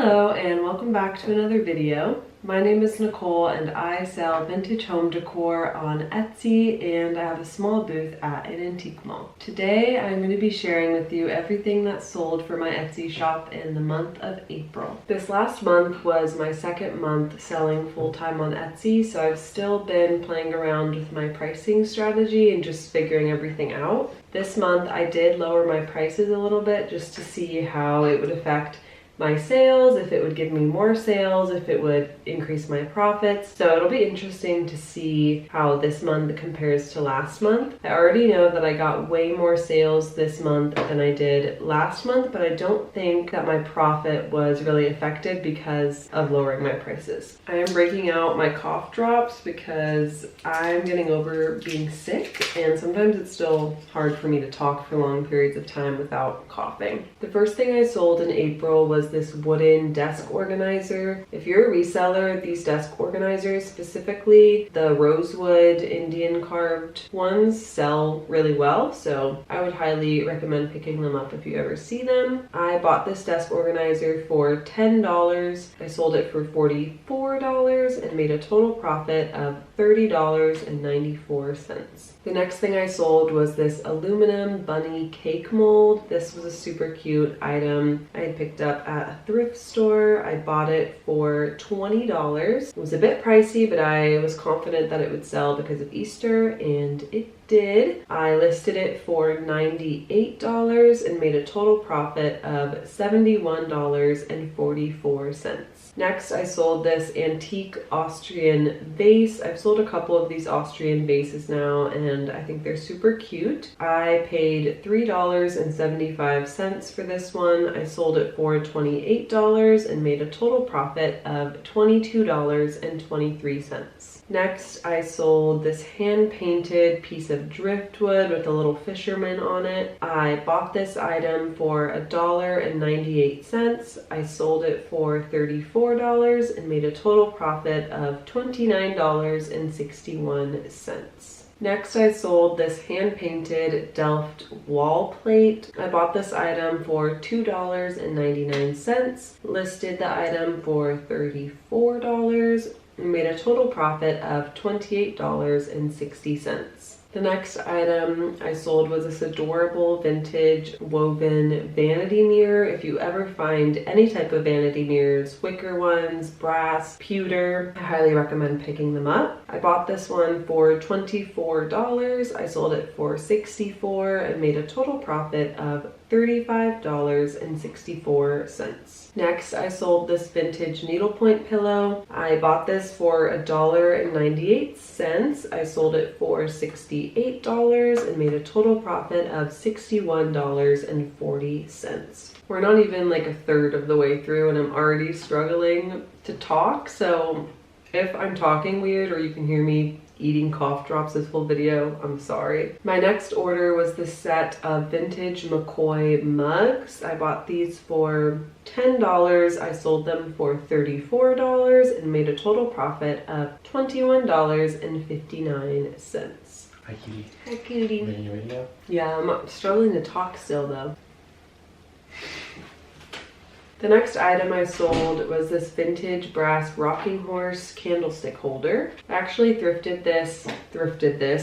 Hello and welcome back to another video. My name is Nicole and I sell vintage home decor on Etsy, and I have a small booth at an antique mall. Today I'm going to be sharing with you everything that sold for my Etsy shop in the month of April. This last month was my second month selling full-time on Etsy, so I've still been playing around with my pricing strategy and just figuring everything out. This month I did lower my prices a little bit just to see how it would affect my sales, if it would give me more sales, if it would increase my profits. So it'll be interesting to see how this month compares to last month. I already know that I got way more sales this month than I did last month, but I don't think that my profit was really affected because of lowering my prices. I am breaking out my cough drops because I'm getting over being sick, and sometimes it's still hard for me to talk for long periods of time without coughing. The first thing I sold in April was this wooden desk organizer. If you're a reseller, these desk organizers, specifically the rosewood Indian carved ones, sell really well, so I would highly recommend picking them up if you ever see them. I bought this desk organizer for $10. I sold it for $44 and made a total profit of $30.94. The next thing I sold was this aluminum bunny cake mold. This was a super cute item I had picked up at a thrift store. I bought it for $20. It was a bit pricey, but I was confident that it would sell because of Easter, and it did. I listed it for $98 and made a total profit of $71.44. Next, I sold this antique Austrian vase. I've sold a couple of these Austrian vases now, and I think they're super cute. I paid $3.75 for this one. I sold it for $28 and made a total profit of $22.23. Next, I sold this hand-painted piece of driftwood with a little fisherman on it. I bought this item for $1.98. I sold it for $34 and made a total profit of $29.61. Next, I sold this hand-painted Delft wall plate. I bought this item for $2.99, listed the item for $34, and made a total profit of $28.60. The next item I sold was this adorable vintage woven vanity mirror. If you ever find any type of vanity mirrors, wicker ones, brass, pewter, I highly recommend picking them up. I bought this one for $24. I sold it for $64 and made a total profit of $35.64. Next, I sold this vintage needlepoint pillow. I bought this for $1.98. I sold it for $68 and made a total profit of $61.40. We're not even like a third of the way through and I'm already struggling to talk, so if I'm talking weird or you can hear me eating cough drops this whole video, I'm sorry. My next order was this set of vintage McCoy mugs. I bought these for $10. I sold them for $34 and made a total profit of $21.59. Hi, cutie. Hi, cutie. Are you ready now? Yeah, I'm struggling to talk still though. The next item I sold was this vintage brass rocking horse candlestick holder. I actually thrifted this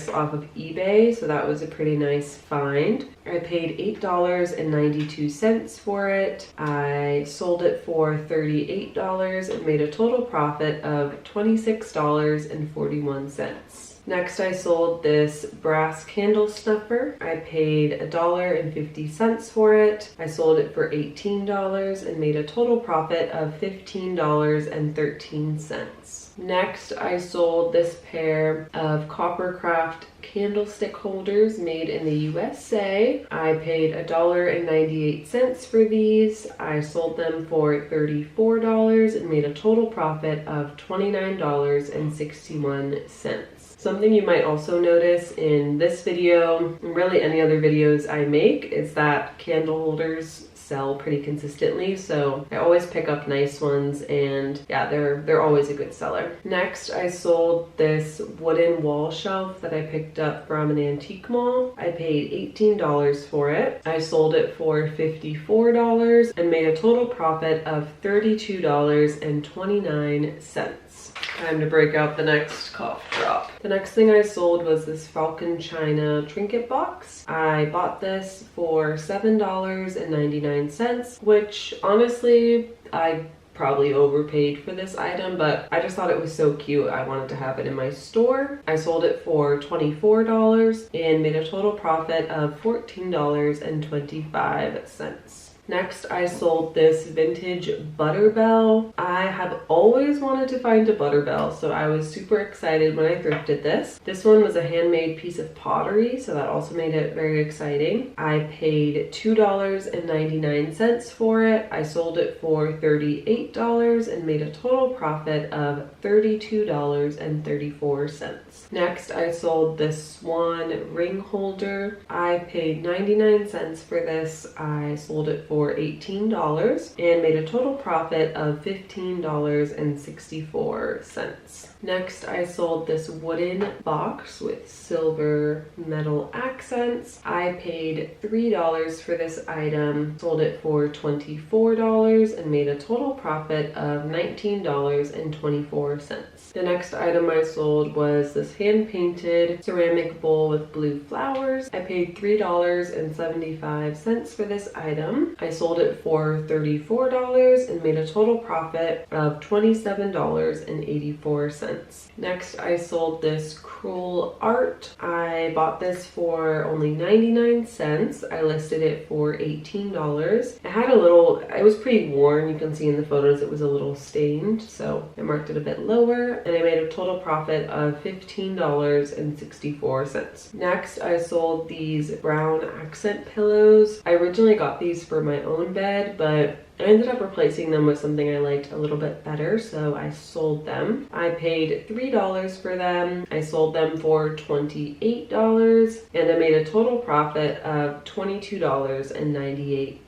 off of eBay, so that was a pretty nice find. I paid $8.92 for it. I sold it for $38 and made a total profit of $26.41. Next, I sold this brass candle snuffer. I paid $1.50 for it. I sold it for $18 and made a total profit of $15.13. Next, I sold this pair of Coppercraft candlestick holders made in the USA. I paid $1.98 for these. I sold them for $34 and made a total profit of $29.61. Something you might also notice in this video, and really any other videos I make, is that candle holders sell pretty consistently, so I always pick up nice ones, and yeah, they're always a good seller. Next, I sold this wooden wall shelf that I picked up from an antique mall. I paid $18 for it. I sold it for $54 and made a total profit of $32.29. Time to break out the next cough drop. The next thing I sold was this Falcon China trinket box. I bought this for $7.99, which honestly, I probably overpaid for this item, but I just thought it was so cute. I wanted to have it in my store. I sold it for $24 and made a total profit of $14.25. Next, I sold this vintage butter bell. I have always wanted to find a butter bell, so I was super excited when I thrifted this. This one was a handmade piece of pottery, so that also made it very exciting. I paid $2.99 for it. I sold it for $38 and made a total profit of $32.34. Next, I sold this swan ring holder. I paid 99 cents for this. I sold it for $18 and made a total profit of $15.64. Next, I sold this wooden box with silver metal accents. I paid $3 for this item, sold it for $24 and made a total profit of $19.24. The next item I sold was this hand-painted ceramic bowl with blue flowers. I paid $3.75 for this item. I sold it for $34 and made a total profit of $27.84. Next, I sold this crewel art. I bought this for only 99 cents. I listed it for $18. It had it was pretty worn. You can see in the photos it was a little stained, so I marked it a bit lower, and I made a total profit of $15.64. Next, I sold these brown accent pillows. I originally got these for my own bed, but I ended up replacing them with something I liked a little bit better, so I sold them. I paid $3 for them. I sold them for $28, and I made a total profit of $22.98.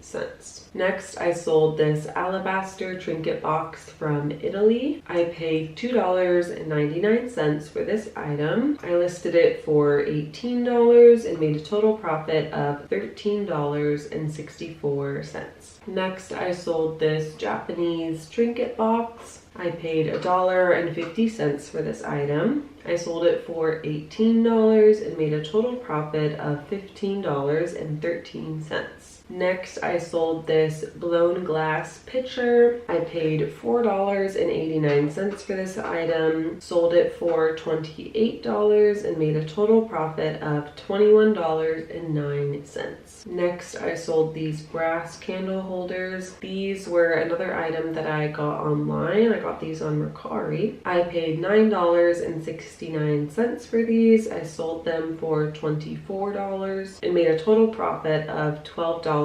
Next, I sold this alabaster trinket box from Italy. I paid $2.99 for this item. I listed it for $18 and made a total profit of $13.64. Next, I sold this Japanese trinket box. I paid $1.50 for this item. I sold it for $18 and made a total profit of $15.13. Next, I sold this blown glass pitcher. I paid $4.89 for this item, sold it for $28 and made a total profit of $21.09. Next, I sold these brass candle holders. These were another item that I got online. I got these on Mercari. I paid $9.69 for these. I sold them for $24 and made a total profit of $12.55.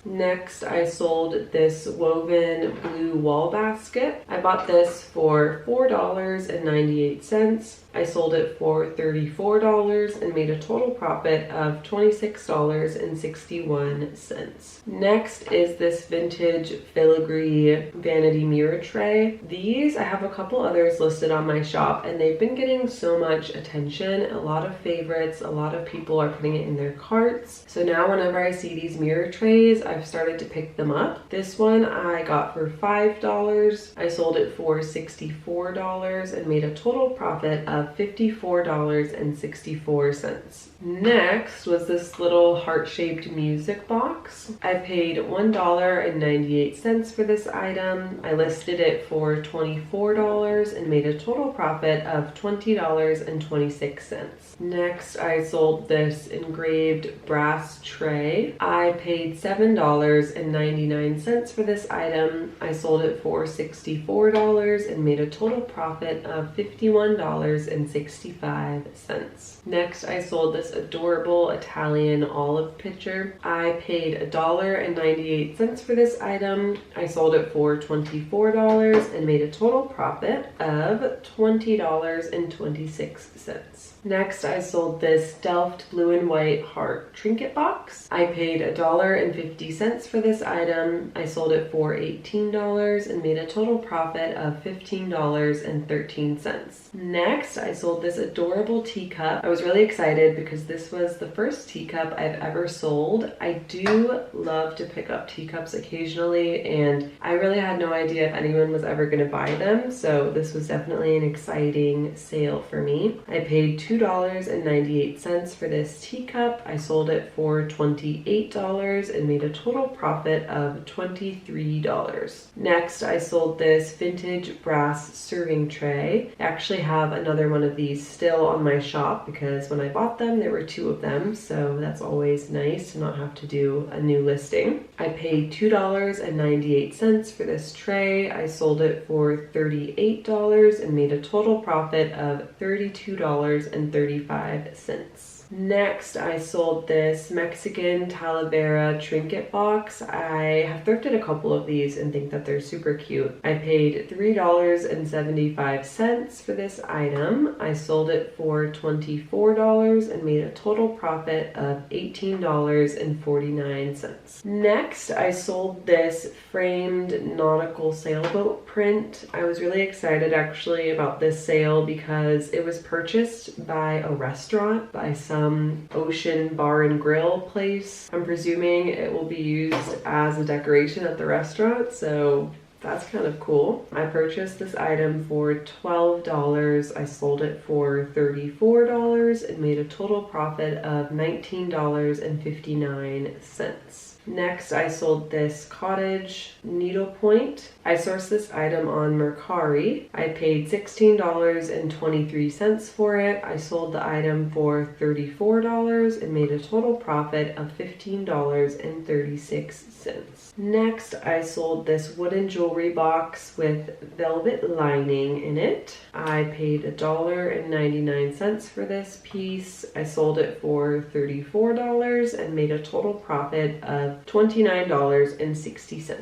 Next, I sold this woven blue wall basket. I bought this for $4.98. I sold it for $34 and made a total profit of $26.61. Next is this vintage filigree vanity mirror tray. These, I have a couple others listed on my shop, and they've been getting so much attention, a lot of favorites, a lot of people are putting it in their carts. So now whenever I see these mirror trays, I've started to pick them up. This one I got for $5. I sold it for $64 and made a total profit of $54.64. Next was this little heart-shaped music box. I paid $1.98 for this item. I listed it for $24 and made a total profit of $20.26. Next, I sold this engraved brass tray. I paid $7.99 for this item. I sold it for $64 and made a total profit of $51.65. Next, I sold this adorable Italian olive pitcher. I paid $1.98 for this item. I sold it for $24 and made a total profit of $20.26. Next, I sold this Delft blue and white heart trinket box. box. I paid $1.50 for this item. I sold it for $18 and made a total profit of $15.13. Next, I sold this adorable teacup. I was really excited because this was the first teacup I've ever sold. I do love to pick up teacups occasionally, and I really had no idea if anyone was ever going to buy them, so this was definitely an exciting sale for me. I paid $2.98 for this teacup. I sold it for $28 and made a total profit of $23. Next, I sold this vintage brass serving tray. I actually have another one of these still on my shop because when I bought them, there were 2 of them, so that's always nice to not have to do a new listing. I paid $2.98 for this tray. I sold it for $38 and made a total profit of $32.35. Next, I sold this Mexican Talavera trinket box. I have thrifted a couple of these and think that they're super cute. I paid $3.75 for this item. I sold it for $24 and made a total profit of $18.49. Next, I sold this framed Nautical Sailboat print. I was really excited actually about this sale because it was purchased by a restaurant, by some ocean bar and grill place. I'm presuming it will be used as a decoration at the restaurant, so that's kind of cool. I purchased this item for $12. I sold it for $34 and made a total profit of $19.59. Next, I sold this cottage needlepoint. I sourced this item on Mercari. I paid $16.23 for it. I sold the item for $34 and made a total profit of $15.36. Next, I sold this wooden jewelry box with velvet lining in it. I paid $1.99 for this piece. I sold it for $34 and made a total profit of $29.60.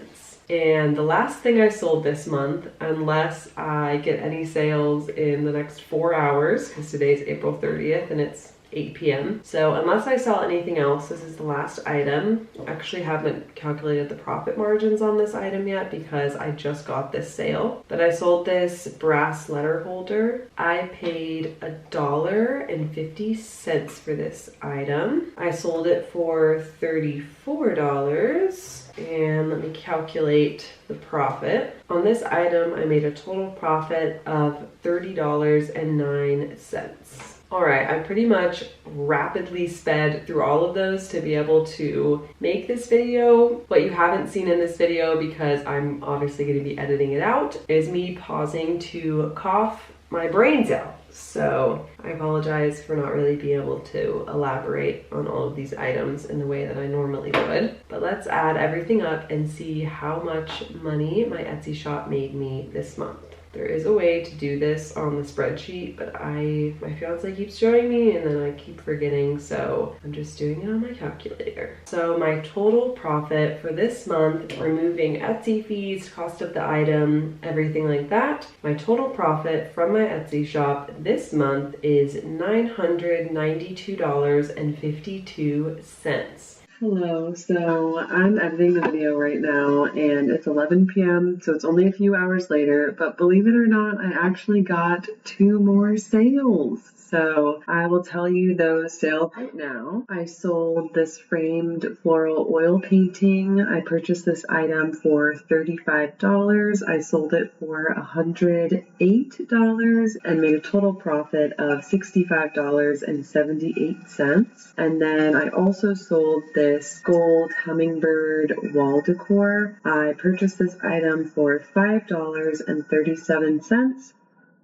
And the last thing I sold this month, unless I get any sales in the next 4 hours, because today's April 30th and it's 8 p.m. So unless I sell anything else, this is the last item. I actually haven't calculated the profit margins on this item yet because I just got this sale. But I sold this brass letter holder. I paid $1.50 for this item. I sold it for $34. And let me calculate the profit. On this item, I made a total profit of $30.09. All right, I pretty much rapidly sped through all of those to be able to make this video. What you haven't seen in this video, because I'm obviously going to be editing it out, is me pausing to cough my brains out. So I apologize for not really being able to elaborate on all of these items in the way that I normally would. But let's add everything up and see how much money my Etsy shop made me this month. There is a way to do this on the spreadsheet, but my fiance keeps showing me and then I keep forgetting, so I'm just doing it on my calculator. So my total profit for this month, removing Etsy fees, cost of the item, everything like that, my total profit from my Etsy shop this month is $992.52. Hello, so I'm editing the video right now and it's 11 p.m. so it's only a few hours later, but believe it or not, I actually got 2 more sales. So I will tell you those sales right now. I sold this framed floral oil painting. I purchased this item for $35. I sold it for $108 and made a total profit of $65.78. And then I also sold this gold hummingbird wall decor. I purchased this item for $5.37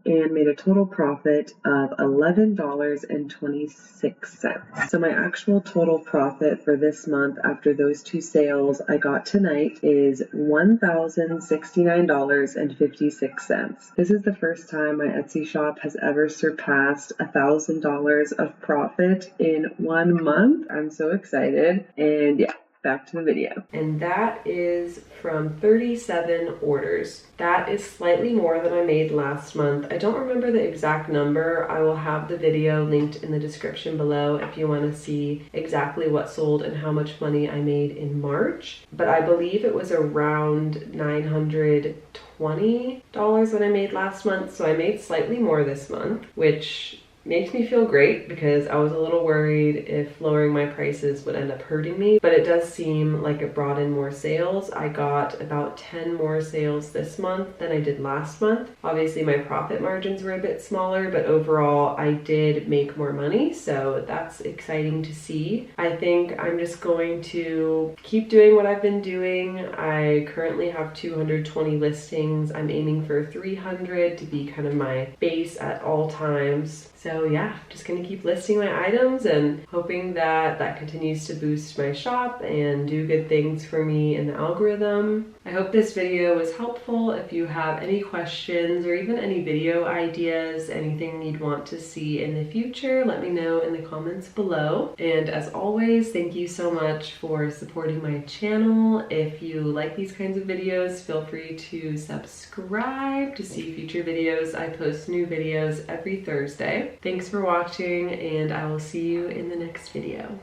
and made a total profit of $11.26. So my actual total profit for this month after those 2 sales I got tonight is $1,069.56. This is the first time my Etsy shop has ever surpassed $1,000 of profit in 1 month. I'm so excited, and yeah. back to the video. And that is from 37 orders. That is slightly more than I made last month. I don't remember the exact number. I will have the video linked in the description below if you want to see exactly what sold and how much money I made in March. But I believe it was around $920 that I made last month, so I made slightly more this month, which makes me feel great because I was a little worried if lowering my prices would end up hurting me, but it does seem like it brought in more sales. I got about 10 more sales this month than I did last month. Obviously my profit margins were a bit smaller, but overall I did make more money, so that's exciting to see. I think I'm just going to keep doing what I've been doing. I currently have 220 listings. I'm aiming for 300 to be kind of my base at all times. So yeah, just gonna keep listing my items and hoping that that continues to boost my shop and do good things for me in the algorithm. I hope this video was helpful. If you have any questions or even any video ideas, anything you'd want to see in the future, let me know in the comments below. And as always, thank you so much for supporting my channel. If you like these kinds of videos, feel free to subscribe to see future videos. I post new videos every Thursday. Thanks for watching, and I will see you in the next video.